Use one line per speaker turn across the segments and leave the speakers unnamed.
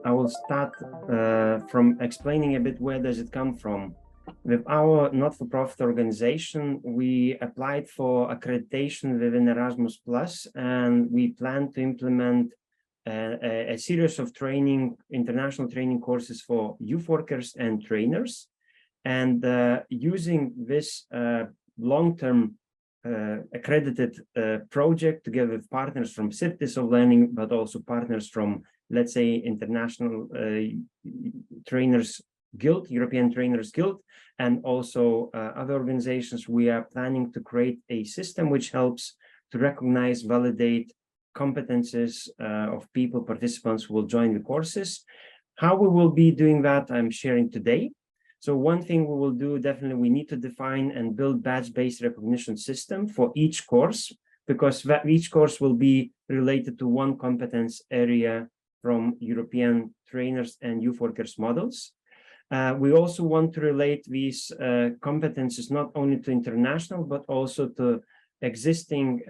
I will start from explaining a bit where does it come from. With our not-for-profit organization, we applied for accreditation within Erasmus Plus, and we plan to implement a series of international training courses for youth workers and trainers. And using this long-term accredited project together with partners from cities of learning, but also partners from, let's say, International Trainers Guild, European Trainers Guild, and also other organizations, we are planning to create a system which helps to recognize, validate competences of people, participants who will join the courses. How we will be doing that, I'm sharing today. So one thing we will do, definitely, we need to define and build badge-based recognition system for each course, because each course will be related to one competence area from European trainers and youth workers models. We also want to relate these competences not only to international, but also to existing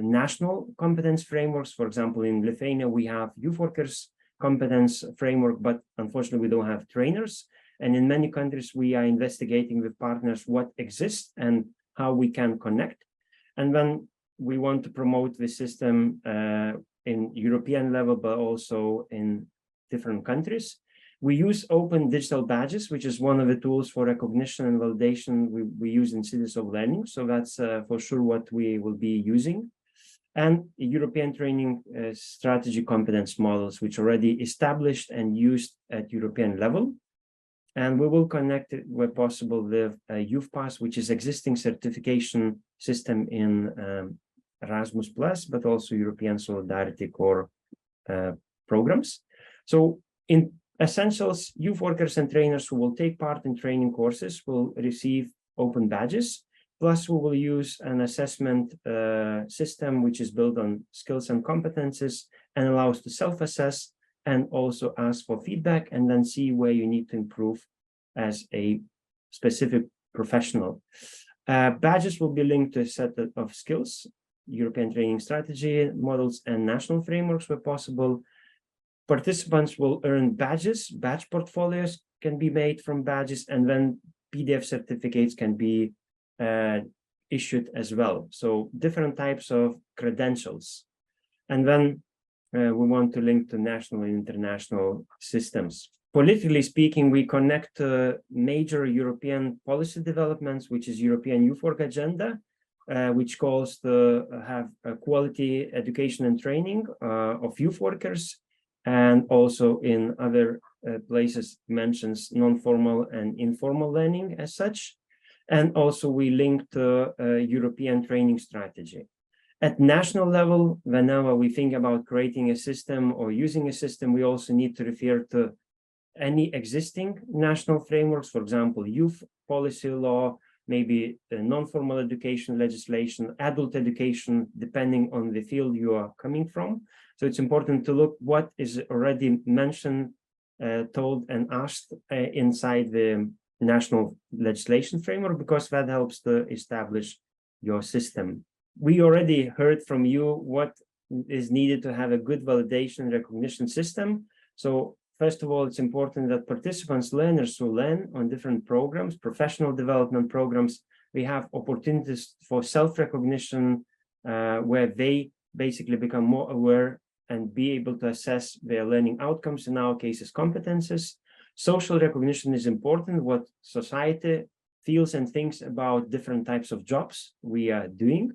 national competence frameworks. For example, in Lithuania, we have youth workers competence framework, but unfortunately, we don't have trainers. And in many countries, we are investigating with partners what exists and how we can connect. And then we want to promote the system in European level, but also in different countries. We use open digital badges, which is one of the tools for recognition and validation we use in cities of learning. So that's for sure what we will be using. And European training strategy competence models, which are already established and used at European level. And we will connect it where possible with Youth Pass, which is existing certification system in Erasmus Plus, but also European Solidarity Core programs. So in essentials, youth workers and trainers who will take part in training courses will receive open badges. Plus, we will use an assessment system which is built on skills and competences and allows to self-assess and also ask for feedback and then see where you need to improve as a specific professional. Badges will be linked to a set of skills, European training strategy models, and national frameworks where possible. Participants will earn badges, badge portfolios can be made from badges, and then PDF certificates can be issued as well. So different types of credentials. And then we want to link to national and international systems. Politically speaking, we connect major European policy developments, which is European Youth Work Agenda, which calls to have quality education and training of youth workers, and also in other places mentions non-formal and informal learning as such. And also we link to European training strategy. At national level, whenever we think about creating a system or using a system, we also need to refer to any existing national frameworks, for example, youth policy law, maybe non-formal education legislation, adult education, depending on the field you are coming from. So it's important to look what is already mentioned, told and asked inside the national legislation framework, because that helps to establish your system. We already heard from you what is needed to have a good validation recognition system. So first of all, it's important that participants, learners who learn on different programs, professional development programs, we have opportunities for self-recognition where they basically become more aware and be able to assess their learning outcomes, in our cases, competences. Social recognition is important, what society feels and thinks about different types of jobs we are doing.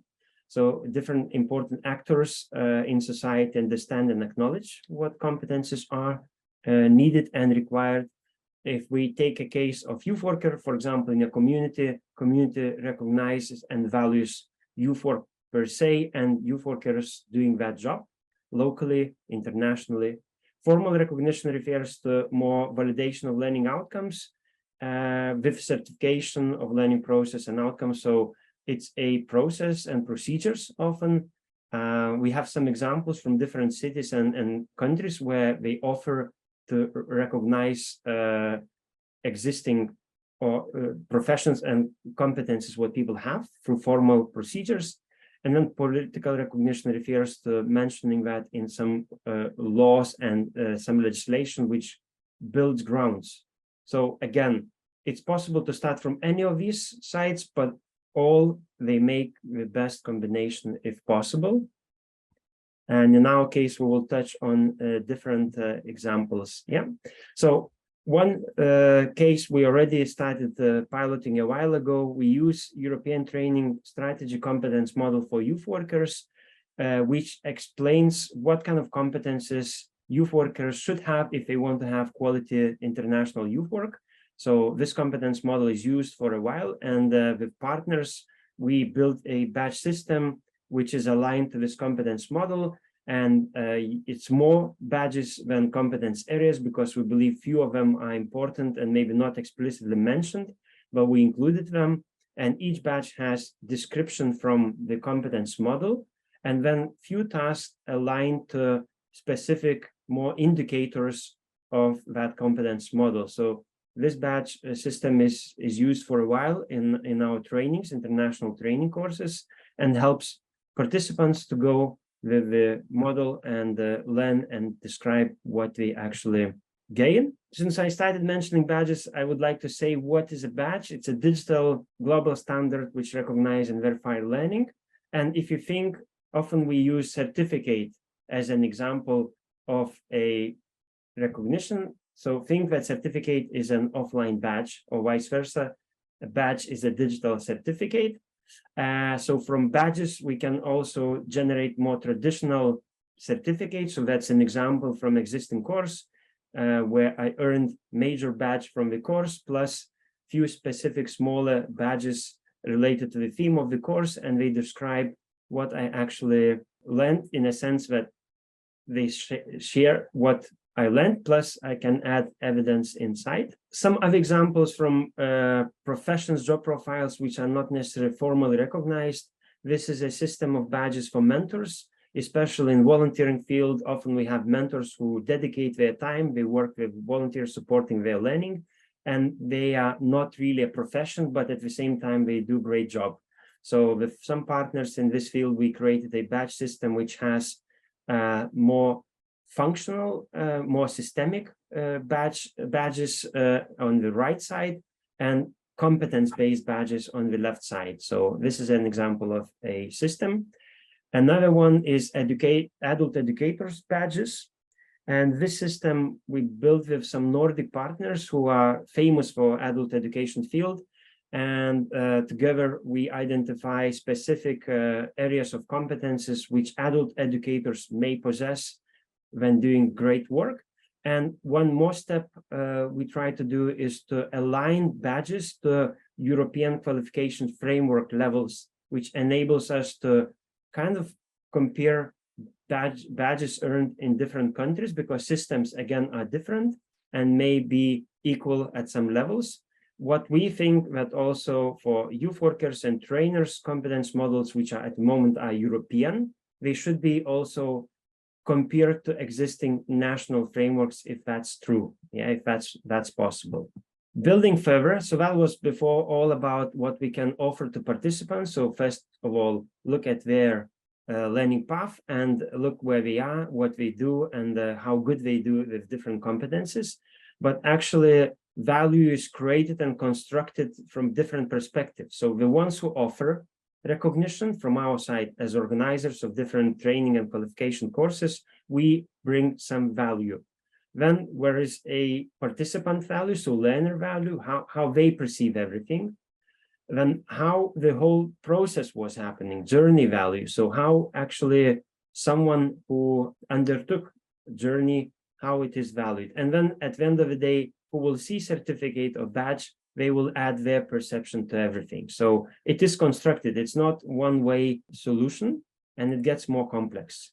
So different important actors in society understand and acknowledge what competences are needed and required. If we take a case of youth worker, for example, in a community recognizes and values youth work per se and youth workers doing that job locally, internationally. Formal recognition refers to more validation of learning outcomes with certification of learning process and outcomes. So it's a process and procedures often. We have some examples from different cities and countries where they offer to recognize existing professions and competences what people have through formal procedures. And then political recognition refers to mentioning that in some laws and some legislation which builds grounds. So again, it's possible to start from any of these sites, but all they make the best combination if possible. And in our case, we will touch on different examples. Yeah. So one case we already started piloting a while ago. We use European Training Strategy Competence Model for youth workers, which explains what kind of competences youth workers should have if they want to have quality international youth work. So this competence model is used for a while, and with partners, we built a badge system which is aligned to this competence model. And it's more badges than competence areas because we believe few of them are important and maybe not explicitly mentioned, but we included them. And each badge has description from the competence model, and then few tasks aligned to specific more indicators of that competence model. So this badge system is used for a while in our trainings, international training courses, and helps participants to go with the model and learn and describe what they actually gain. Since I started mentioning badges, I would like to say what is a badge. It's a digital global standard which recognizes and verifies learning. And if you think, often we use certificate as an example of a recognition. So think that certificate is an offline badge, or vice versa. A badge is a digital certificate. So from badges, we can also generate more traditional certificates. So that's an example from existing course where I earned major badge from the course, plus few specific smaller badges related to the theme of the course. And they describe what I actually learned in a sense that they share what I learned, plus I can add evidence inside. Some other examples from professions, job profiles, which are not necessarily formally recognized. This is a system of badges for mentors, especially in volunteering field. Often we have mentors who dedicate their time. They work with volunteers supporting their learning, and they are not really a profession, but at the same time, they do a great job. So with some partners in this field, we created a badge system which has more functional, more systemic badges on the right side, and competence-based badges on the left side. So this is an example of a system. Another one is adult educators badges. And this system we built with some Nordic partners who are famous for adult education field. And together we identify specific areas of competences which adult educators may possess when doing great work. And one more step we try to do is to align badges to European qualification framework levels, which enables us to kind of compare badges earned in different countries, because systems, again, are different and may be equal at some levels. What we think that also for youth workers and trainers, competence models, which are at the moment are European, they should be also compared to existing national frameworks, if that's true, yeah, if that's possible. Building further, so that was before all about what we can offer to participants. So first of all, look at their learning path and look where they are, what they do, and how good they do with different competences. But actually, value is created and constructed from different perspectives. So the ones who offer recognition from our side as organizers of different training and qualification courses, we bring some value. Then there is a participant value, so learner value, how they perceive everything. Then how the whole process was happening, journey value. So how actually someone who undertook journey, how it is valued. And then at the end of the day, who will see certificate or badge, they will add their perception to everything. So it is constructed. It's not one-way solution, and it gets more complex.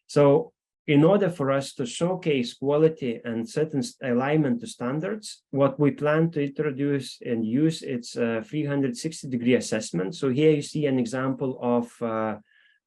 So in order for us to showcase quality and certain alignment to standards, what we plan to introduce and use, it's a 360-degree assessment. So here you see an example of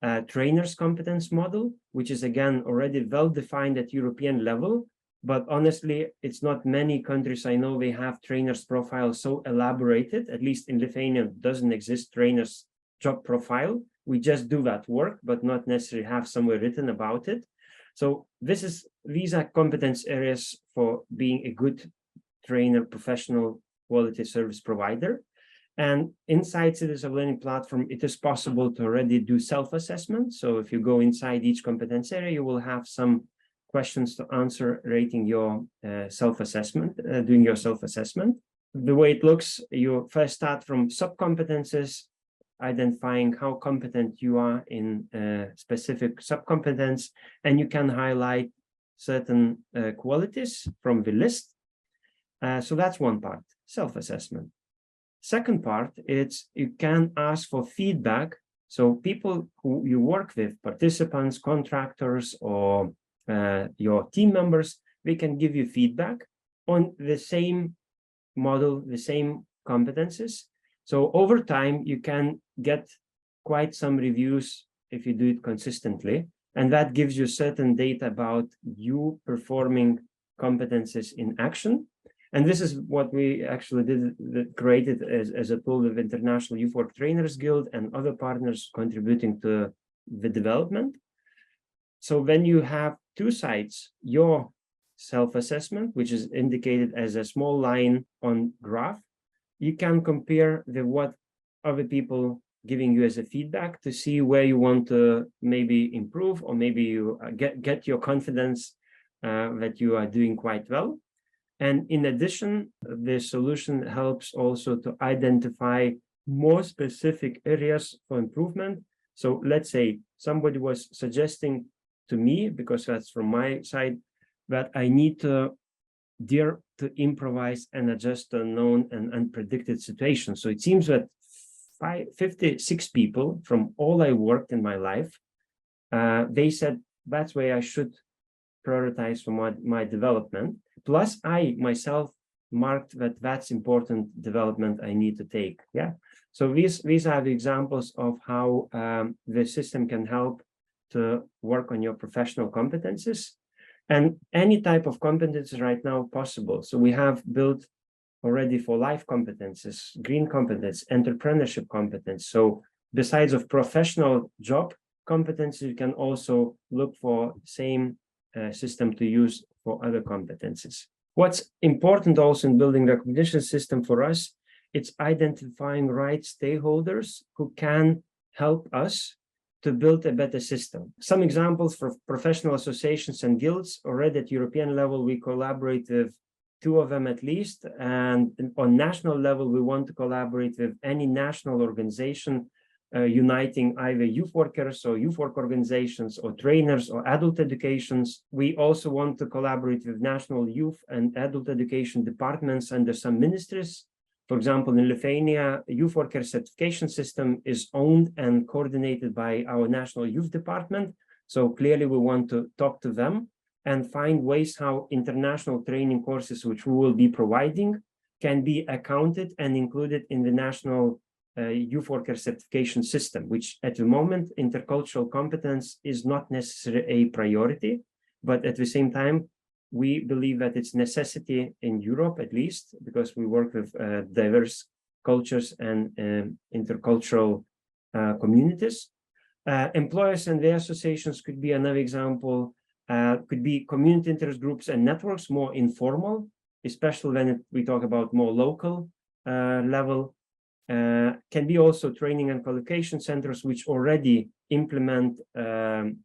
a trainer's competence model, which is, again, already well-defined at European level. But honestly, it's not many countries I know they have trainers' profiles so elaborated. At least in Lithuania, doesn't exist trainers' job profile, we just do that work, but not necessarily have somewhere written about it. So these are competence areas for being a good trainer, professional quality service provider. And inside Citizens of Learning platform, it is possible to already do self-assessment. So if you go inside each competence area, you will have some questions to answer, rating your self-assessment, doing your self-assessment. The way it looks, you first start from sub-competences, identifying how competent you are in specific sub-competence, and you can highlight certain qualities from the list. So that's one part, self-assessment. Second part, it's you can ask for feedback. So people who you work with, participants, contractors, or your team members, they can give you feedback on the same model, the same competences. So over time, you can get quite some reviews if you do it consistently. And that gives you certain data about you performing competences in action. And this is what we actually created as a tool with International Youth Work Trainers Guild and other partners contributing to the development. So when you have two sides, your self-assessment, which is indicated as a small line on graph, you can compare the what other people giving you as a feedback to see where you want to maybe improve, or maybe you get your confidence that you are doing quite well. And in addition, the solution helps also to identify more specific areas for improvement. So let's say somebody was suggesting to me, because that's from my side, that I need to dare to improvise and adjust to known and unpredicted situations. So it seems that 56 people from all I worked in my life, they said that's where I should prioritize for my development. Plus, I myself marked that that's important development I need to take. Yeah. So these are the examples of how the system can help to work on your professional competences. And any type of competences right now possible. So we have built already for life competences, green competence, entrepreneurship competence. So besides of professional job competences, you can also look for same system to use for other competences. What's important also in building recognition system for us, it's identifying right stakeholders who can help us to build a better system. Some examples for professional associations and guilds. Already at European level, we collaborate with 2 of them at least. And on national level, we want to collaborate with any national organization uniting either youth workers or youth work organizations or trainers or adult educations. We also want to collaborate with national youth and adult education departments under some ministries. For example, in Lithuania, youth worker certification system is owned and coordinated by our national youth department. So clearly we want to talk to them and find ways how international training courses, which we will be providing, can be accounted and included in the national youth worker certification system, which at the moment, intercultural competence is not necessarily a priority, but at the same time, we believe that it's necessity in Europe, at least, because we work with diverse cultures and intercultural communities. Employers and their associations could be another example. Could be community interest groups and networks, more informal, especially when we talk about more local level. Can be also training and qualification centers, which already implement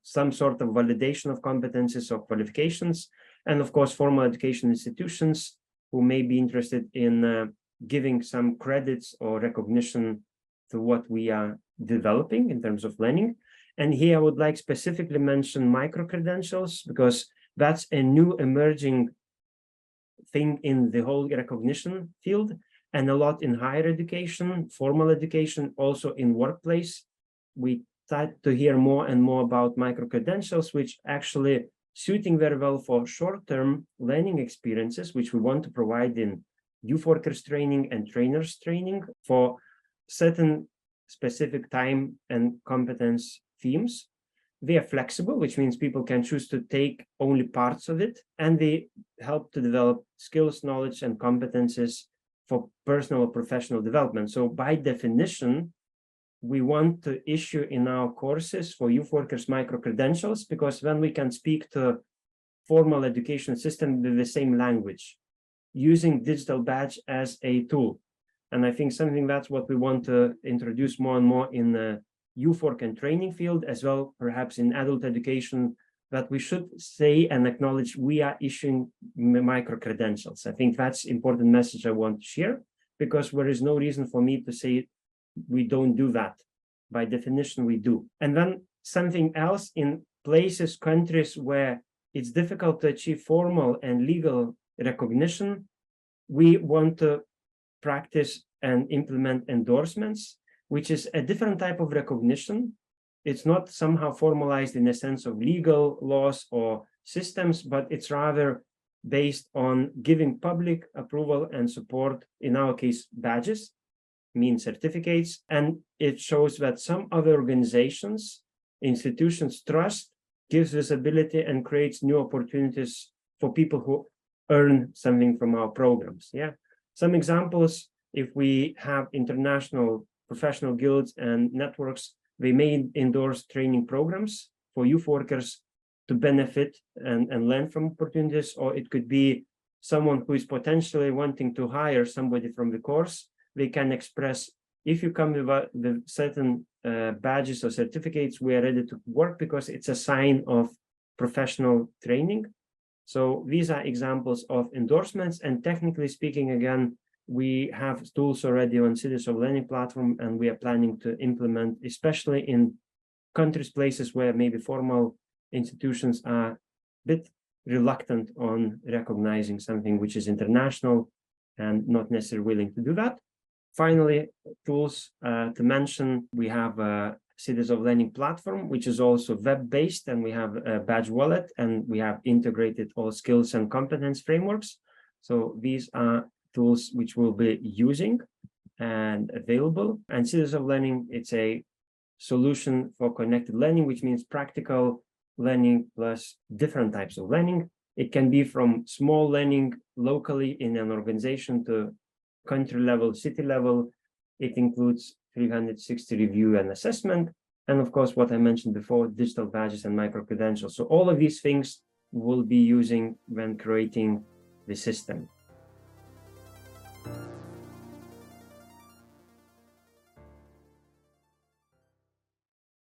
some sort of validation of competences or qualifications. And of course, formal education institutions who may be interested in giving some credits or recognition to what we are developing in terms of learning. And here I would like specifically mention micro-credentials, because that's a new emerging thing in the whole recognition field, and a lot in higher education, formal education, also in workplace. We start to hear more and more about micro-credentials, which actually suiting very well for short-term learning experiences, which we want to provide in youth workers training and trainers training for certain specific time and competence themes. They are flexible, which means people can choose to take only parts of it, and they help to develop skills, knowledge, and competences for personal or professional development. So by definition, we want to issue in our courses for youth workers micro-credentials, because then we can speak to formal education system with the same language, using digital badge as a tool. And I think something that's what we want to introduce more and more in the youth work and training field, as well, perhaps in adult education, that we should say and acknowledge we are issuing micro-credentials. I think that's important message I want to share, because there is no reason for me to say we don't do that. By definition, we do. And then something else, in places, countries where it's difficult to achieve formal and legal recognition, we want to practice and implement endorsements, which is a different type of recognition. It's not somehow formalized in a sense of legal laws or systems, but it's rather based on giving public approval and support, in our case, badges, means certificates, and it shows that some other organizations, institutions trust, gives visibility and creates new opportunities for people who earn something from our programs. Yeah, some examples, if we have international professional guilds and networks, they may endorse training programs for youth workers to benefit and learn from opportunities, or it could be someone who is potentially wanting to hire somebody from the course. They can express, if you come with certain badges or certificates, we are ready to work, because it's a sign of professional training. So these are examples of endorsements. And technically speaking, again, we have tools already on Cities of Learning platform, and we are planning to implement, especially in countries, places where maybe formal institutions are a bit reluctant on recognizing something which is international and not necessarily willing to do that. Finally, tools to mention, we have a Cities of Learning platform, which is also web-based, and we have a badge wallet, and we have integrated all skills and competence frameworks. So these are tools which we'll be using and available. And Cities of Learning, it's a solution for connected learning, which means practical learning plus different types of learning. It can be from small learning locally in an organization to country level, city level. It includes 360 review and assessment. And of course, what I mentioned before, digital badges and micro-credentials. So all of these things we'll be using when creating the system.